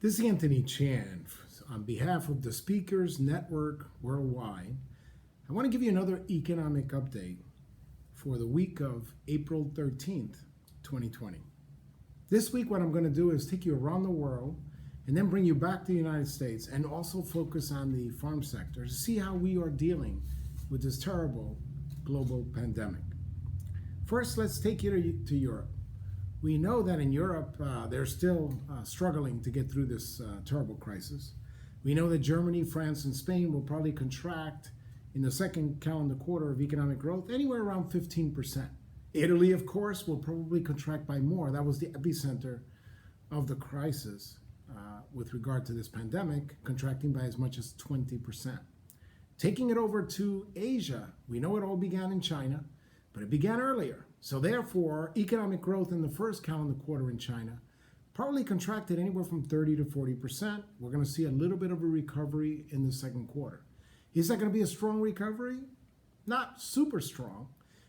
This is Anthony Chan. On behalf of the Speakers Network Worldwide, I want to give you another economic update for the week of April 13th, 2020. This week, what I'm going to do is take you around the world and then bring you back to the United States and also focus on the farm sector to see how we are dealing with this terrible global pandemic. First, let's take you to Europe. We know that in Europe, they're still struggling to get through this terrible crisis. We know that Germany, France, and Spain will probably contract in the second calendar quarter of economic growth anywhere around 15%. Italy, of course, will probably contract by more. That was the epicenter of the crisis with regard to this pandemic, contracting by as much as 20%. Taking it over to Asia, we know it all began in China, but it began earlier. So therefore, economic growth in the first calendar quarter in China probably contracted anywhere from 30 to 40%. We're going to see a little bit of a recovery in the second quarter. Is that going to be a strong recovery? Not super strong,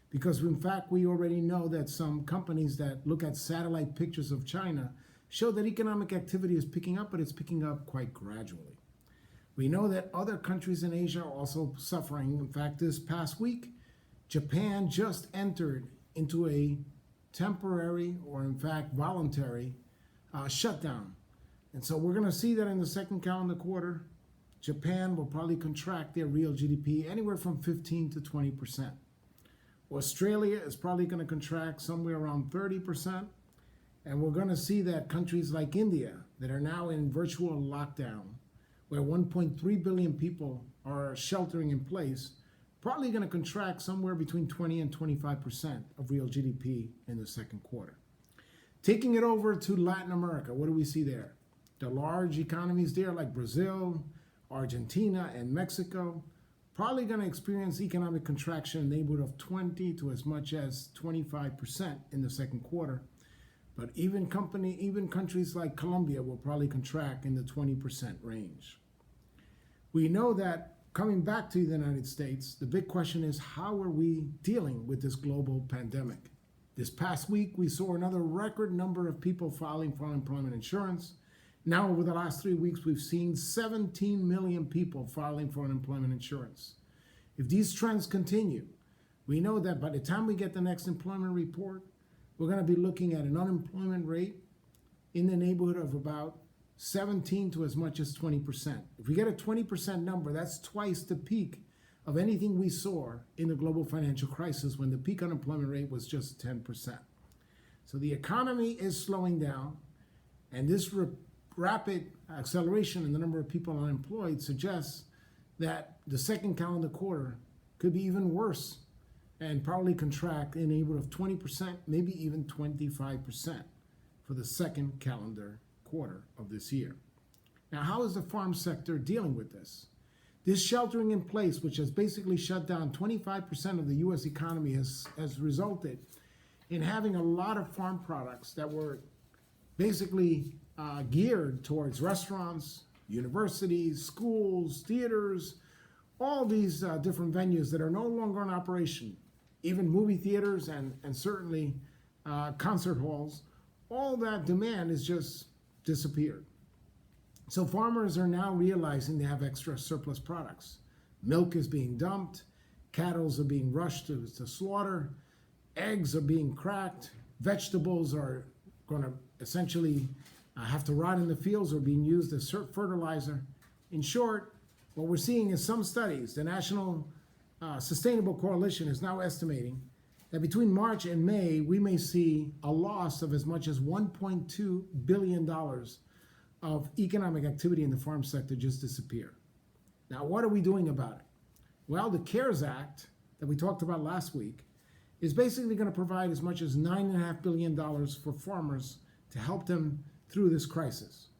because in fact, we already know that some companies that look at satellite pictures of China show that economic activity is picking up, but it's picking up quite gradually. We know that other countries in Asia are also suffering. In fact, this past week, Japan just entered into a temporary, or in fact voluntary, shutdown. And so we're going to see that in the second calendar quarter, Japan will probably contract their real GDP anywhere from 15 to 20%. Australia is probably going to contract somewhere around 30%. And we're going to see that countries like India, that are now in virtual lockdown, where 1.3 billion people are sheltering in place, probably going to contract somewhere between 20 and 25% of real GDP in the second quarter. Taking it over to Latin America, what do we see there? The large economies there like Brazil, Argentina, and Mexico, probably going to experience economic contraction in the neighborhood of 20 to as much as 25% in the second quarter. But even countries like Colombia will probably contract in the 20% range. We know that coming back to the United States, the big question is, how are we dealing with this global pandemic? This past week, we saw another record number of people filing for unemployment insurance. Now, over the last 3 weeks, we've seen 17 million people filing for unemployment insurance. If these trends continue, we know that by the time we get the next employment report, we're going to be looking at an unemployment rate in the neighborhood of about 17 to as much as 20%. If we get a 20% number, that's twice the peak of anything we saw in the global financial crisis, when the peak unemployment rate was just 10%. So the economy is slowing down, and this rapid acceleration in the number of people unemployed suggests that the second calendar quarter could be even worse and probably contract in the neighborhood of 20%, maybe even 25% for the second calendar quarter of this year. Now, how is the farm sector dealing with this? This sheltering in place, which has basically shut down 25% of the U.S. economy, has resulted in having a lot of farm products that were basically geared towards restaurants, universities, schools, theaters, all these different venues that are no longer in operation, even movie theaters and certainly concert halls. All that demand has just disappeared. So farmers are now realizing they have extra surplus products. Milk is being dumped, cattle are being rushed to slaughter, eggs are being cracked, vegetables are going to essentially have to rot in the fields or being used as fertilizer. In short, what we're seeing is some studies, the National Sustainable Coalition is now estimating that between March and May, we may see a loss of as much as $1.2 billion of economic activity in the farm sector just disappear. Now, what are we doing about it? Well, the CARES Act that we talked about last week is basically going to provide as much as $9.5 billion for farmers to help them through this crisis.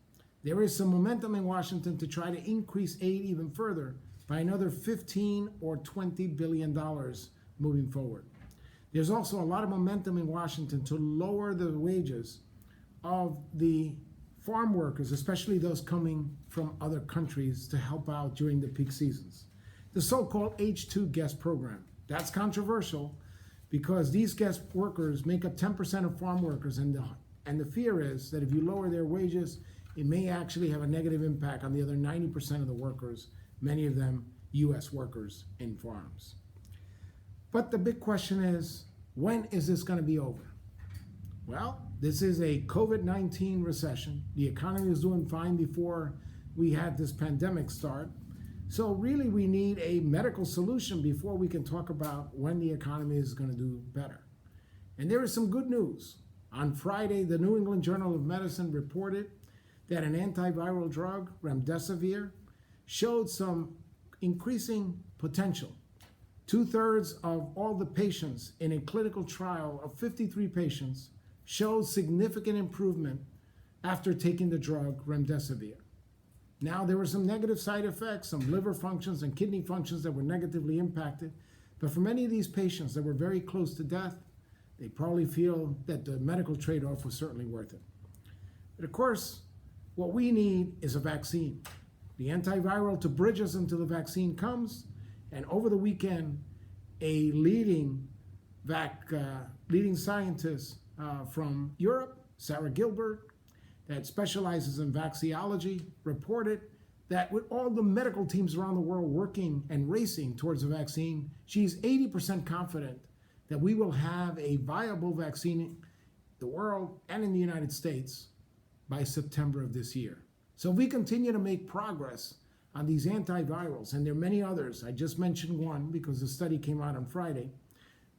There is some momentum in Washington to try to increase aid even further by another $15 or $20 billion moving forward. There's also a lot of momentum in Washington to lower the wages of the farm workers, especially those coming from other countries to help out during the peak seasons. The so-called H-2 guest program. That's controversial because these guest workers make up 10% of farm workers, and the fear is that if you lower their wages, it may actually have a negative impact on the other 90% of the workers, many of them U.S. workers in farms. But the big question is, when is this going to be over? Well, this is a COVID-19 recession. The economy was doing fine before we had this pandemic start. So really we need a medical solution before we can talk about when the economy is going to do better. And there is some good news. On Friday, the New England Journal of Medicine reported that an antiviral drug, remdesivir, showed some increasing potential. 2/3 of all the patients in a clinical trial of 53 patients showed significant improvement after taking the drug remdesivir. Now, there were some negative side effects, some liver functions and kidney functions that were negatively impacted. But for many of these patients that were very close to death, they probably feel that the medical trade-off was certainly worth it. But of course, what we need is a vaccine. The antiviral to bridge us until the vaccine comes. And over the weekend, a leading scientist from Europe, Sarah Gilbert, that specializes in vaccinology, reported that with all the medical teams around the world working and racing towards a vaccine, she's 80% confident that we will have a viable vaccine in the world and in the United States by September of this year. So if we continue to make progress on these antivirals, and there are many others, I just mentioned one because the study came out on Friday,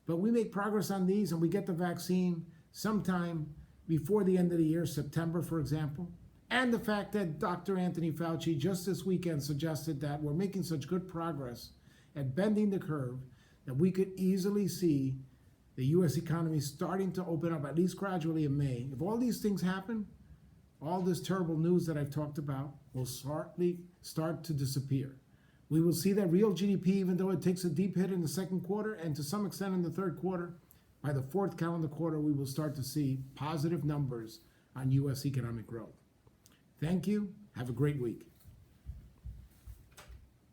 but we make progress on these and we get the vaccine sometime before the end of the year, September, for example, and the fact that Dr. Anthony Fauci just this weekend suggested that we're making such good progress at bending the curve that we could easily see the U.S. economy starting to open up, at least gradually in May. If all these things happen, all this terrible news that I've talked about will start to disappear. We will see that real GDP, even though it takes a deep hit in the second quarter and to some extent in the third quarter, by the fourth calendar quarter, we will start to see positive numbers on U.S. economic growth. Thank you. Have a great week.